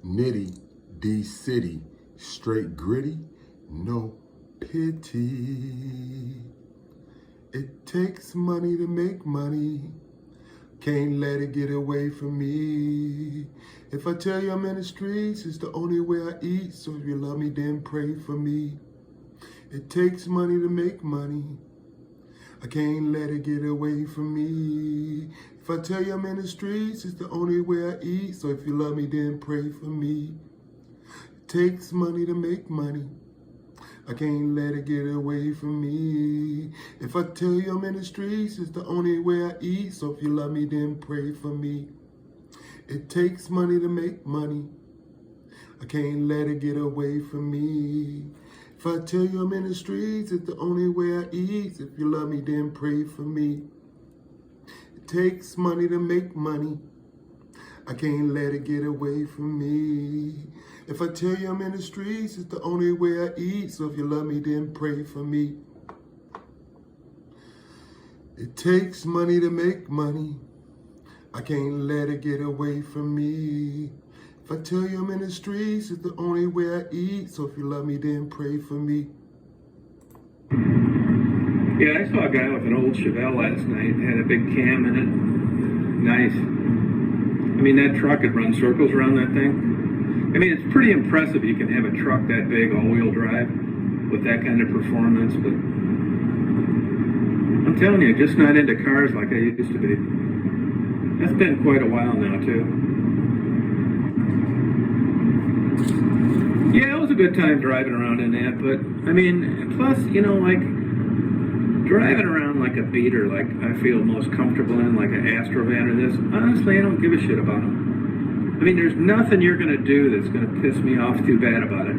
Nitty, D City, straight gritty, no pity. It takes money to make money. Can't let it get away from me. If I tell you I'm in the streets, it's the only way I eat. So if you love me, then pray for me. It takes money to make money. I can't let it get away from me. If I tell you I'm in the streets, it's the only way I eat. So if you love me, then pray for me. It takes money to make money. I can't let it get away from me. If I tell you I'm in the streets, it's the only way I eat. So if you love me, then pray for me. It takes money to make money. I can't let it get away from me. If I tell you I'm in the streets, it's the only way I eat. So if you love me, then pray for me. It takes money to make money. I can't let it get away from me. If I tell you I'm in the streets, it's the only way I eat. So if you love me, then pray for me. It takes money to make money. I can't let it get away from me. If I tell you I'm in the streets, it's the only way I eat. So if you love me, then pray for me. Yeah, I saw a guy with an old Chevelle last night. It had a big cam in it. Nice. I mean, that truck could run circles around that thing. I mean, it's pretty impressive you can have a truck that big, all-wheel drive, with that kind of performance, but I'm telling you, just not into cars like I used to be. That's been quite a while now, too. Yeah, it was a good time driving around in that, but, I mean, plus, you know, like, driving around like a beater, like I feel most comfortable in, like an Astrovan or this, honestly, I don't give a shit about them. I mean, there's nothing you're going to do that's going to piss me off too bad about it.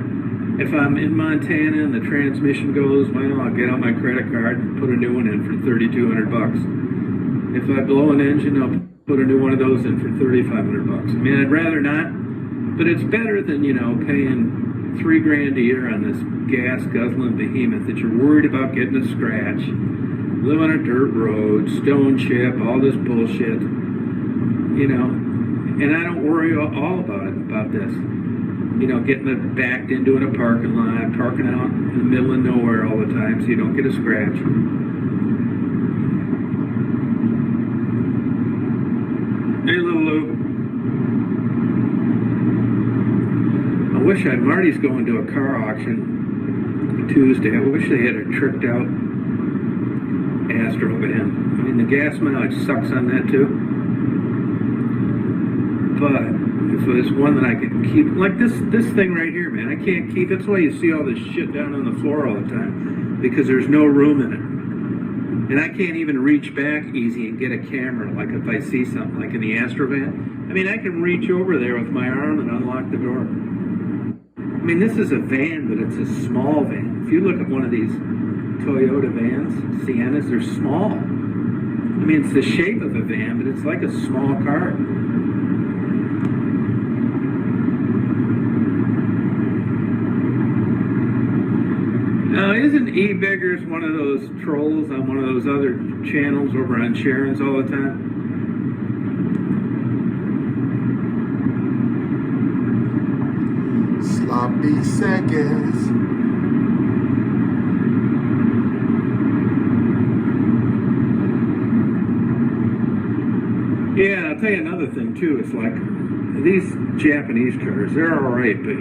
If I'm in Montana and the transmission goes, well, I'll get out my credit card and put a new one in for $3,200. If I blow an engine, I'll put a new one of those in for $3,500. I mean, I'd rather not, but it's better than, you know, paying $3,000 a year on this gas guzzling behemoth that you're worried about getting a scratch, live on a dirt road, stone chip, all this bullshit, you know, and I don't worry all about this, you know, getting it backed into in a parking lot, parking out in the middle of nowhere all the time so you don't get a scratch. Hey, little Lou. I wish Marty's going to a car auction Tuesday. I wish they had a tricked out Astrovan. I mean, the gas mileage sucks on that too. But if it was one that I could keep, like this thing right here, man, I can't keep. That's why you see all this shit down on the floor all the time, because there's no room in it. And I can't even reach back easy and get a camera, like if I see something, like in the Astrovan. I mean, I can reach over there with my arm and unlock the door. I mean, this is a van, but it's a small van. If you look at one of these Toyota vans, Siennas, they're small. I mean, it's the shape of a van, but it's like a small car. Now, isn't Ebeggars one of those trolls on one of those other channels over on Sharon's all the time? Sloppy seconds. Yeah, I'll tell you another thing too. It's like these Japanese cars, they're all right, but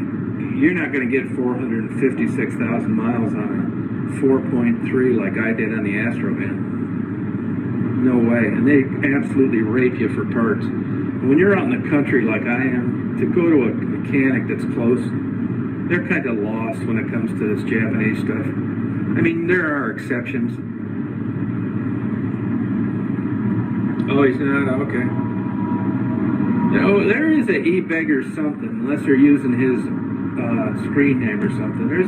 you're not going to get 456,000 miles on a 4.3 like I did on the Astrovan. No way. And they absolutely rape you for parts. When you're out in the country like I am, to go to a mechanic that's close, they're kind of lost when it comes to this Japanese stuff. I mean, there are exceptions. Oh, he's not? Okay. No, there is a Ebeggars something, unless they're using his screen name or something. There's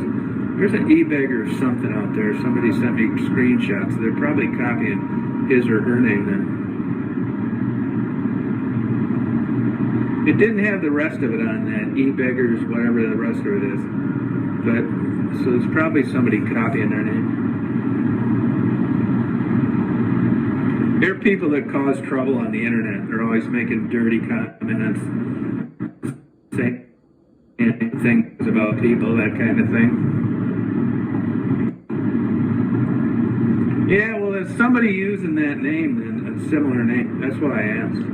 an Ebeggars something out there. Somebody sent me screenshots. They're probably copying his or her name then. It didn't have the rest of it on that, Ebeggars, whatever the rest of it is. But, so it's probably somebody copying their name. There are people that cause trouble on the internet. They're always making dirty comments, saying things about people, that kind of thing. Yeah, well, there's somebody using that name, then, a similar name. That's why I asked.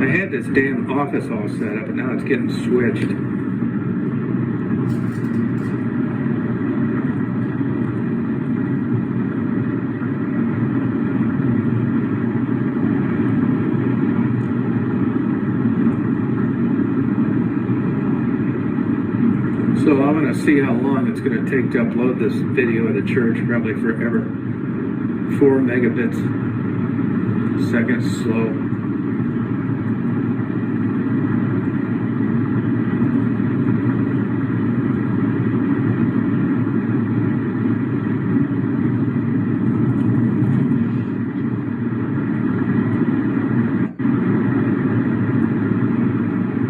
I had this damn office all set up, and now it's getting switched. So I'm going to see how long it's going to take to upload this video of the church, probably forever. 4 megabits second slow.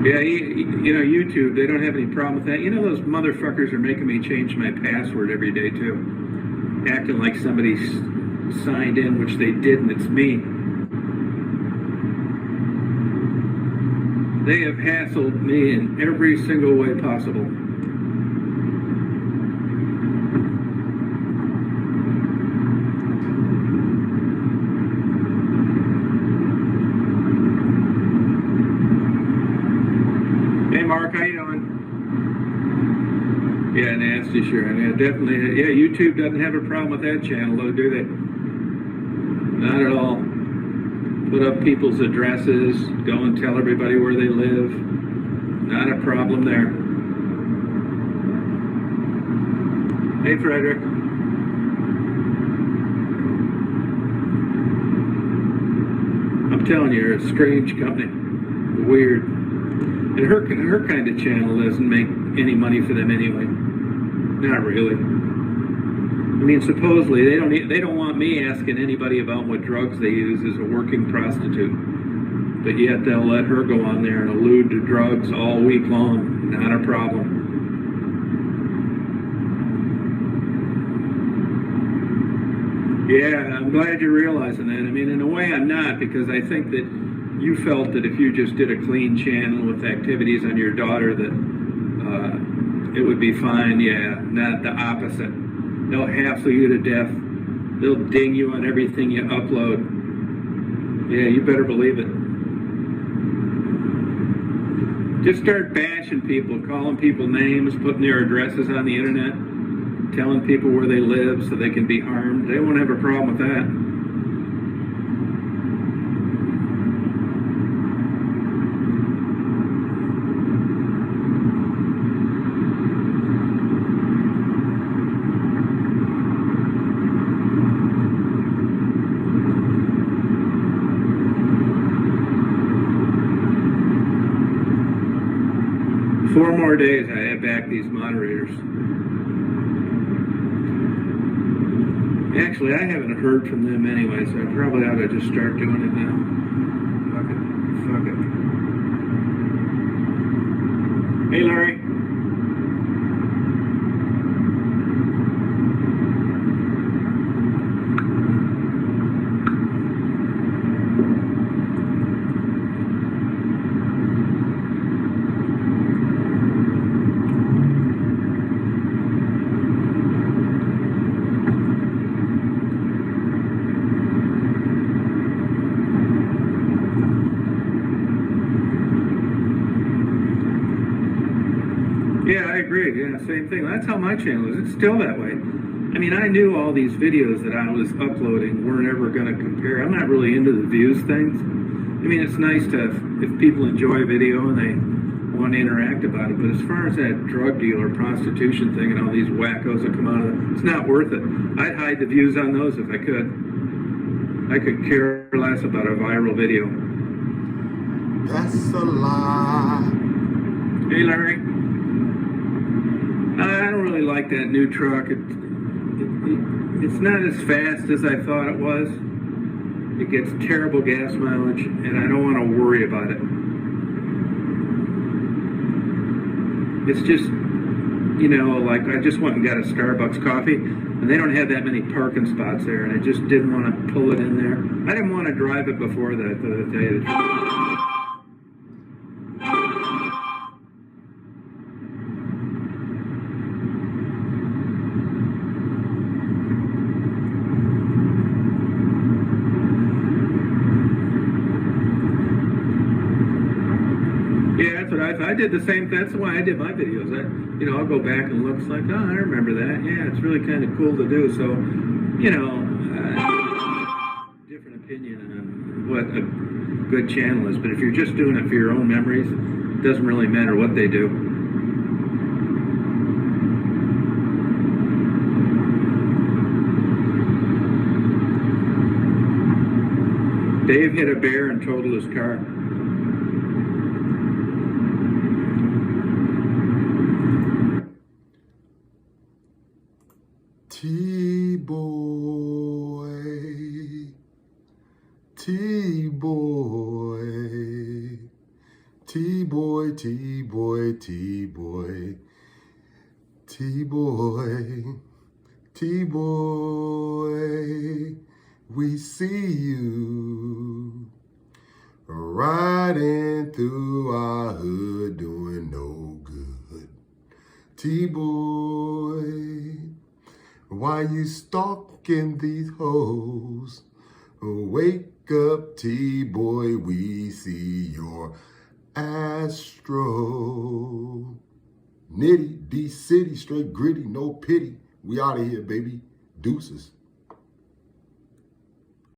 Yeah, you know, YouTube, they don't have any problem with that. You know, those motherfuckers are making me change my password every day, too. Acting like somebody signed in, which they didn't. It's me. They have hassled me in every single way possible. Mark, how you doing? Yeah, nasty, sure. Yeah, definitely. Yeah, YouTube doesn't have a problem with that channel, though, do they? Not at all. Put up people's addresses, go and tell everybody where they live. Not a problem there. Hey, Frederick. I'm telling you, you're a strange company. Weird. And her kind of channel doesn't make any money for them anyway. Not really. I mean, supposedly they don't want me asking anybody about what drugs they use as a working prostitute, but yet they'll let her go on there and allude to drugs all week long. Not a problem. Yeah, I'm glad you're realizing that. I mean, in a way, I'm not, because I think that you felt that if you just did a clean channel with activities on your daughter, that it would be fine. Yeah, not the opposite. They'll hassle you to death. They'll ding you on everything you upload. Yeah, you better believe it. Just start bashing people, calling people names, putting their addresses on the internet, telling people where they live so they can be harmed. They won't have a problem with that. 4 more days, I have back these moderators. Actually, I haven't heard from them anyway, so I probably ought to just start doing it now. Fuck it. Hey, Larry. Yeah, I agree. Yeah, same thing. That's how my channel is. It's still that way. I mean, I knew all these videos that I was uploading weren't ever going to compare. I'm not really into the views things. I mean, it's nice to, if people enjoy a video and they want to interact about it. But as far as that drug deal or prostitution thing and all these wackos that come out of it, it's not worth it. I'd hide the views on those if I could. I could care less about a viral video. That's a lie. Hey, Larry. I don't really like that new truck. It's not as fast as I thought it was. It gets terrible gas mileage, and I don't want to worry about it. It's just, you know, like I just went and got a Starbucks coffee, and they don't have that many parking spots there, and I just didn't want to pull it in there. I didn't want to drive it before that, to tell you the truth. Yeah, that's what I did the same. That's why I did my videos. I'll go back and look. It's like, oh, I remember that. Yeah, it's really kind of cool to do. So, different opinion on what a good channel is. But if you're just doing it for your own memories, it doesn't really matter what they do. Dave hit a bear and totaled his car. T-boy, T-boy, T-boy, T-boy, T-boy, T-boy, T-boy, we see you riding through our hood doing no good. T-boy, why you stalking these hoes? Wake up, T-boy, we see your astro. Nitty, D-City, straight gritty, no pity. We out of here, baby. Deuces.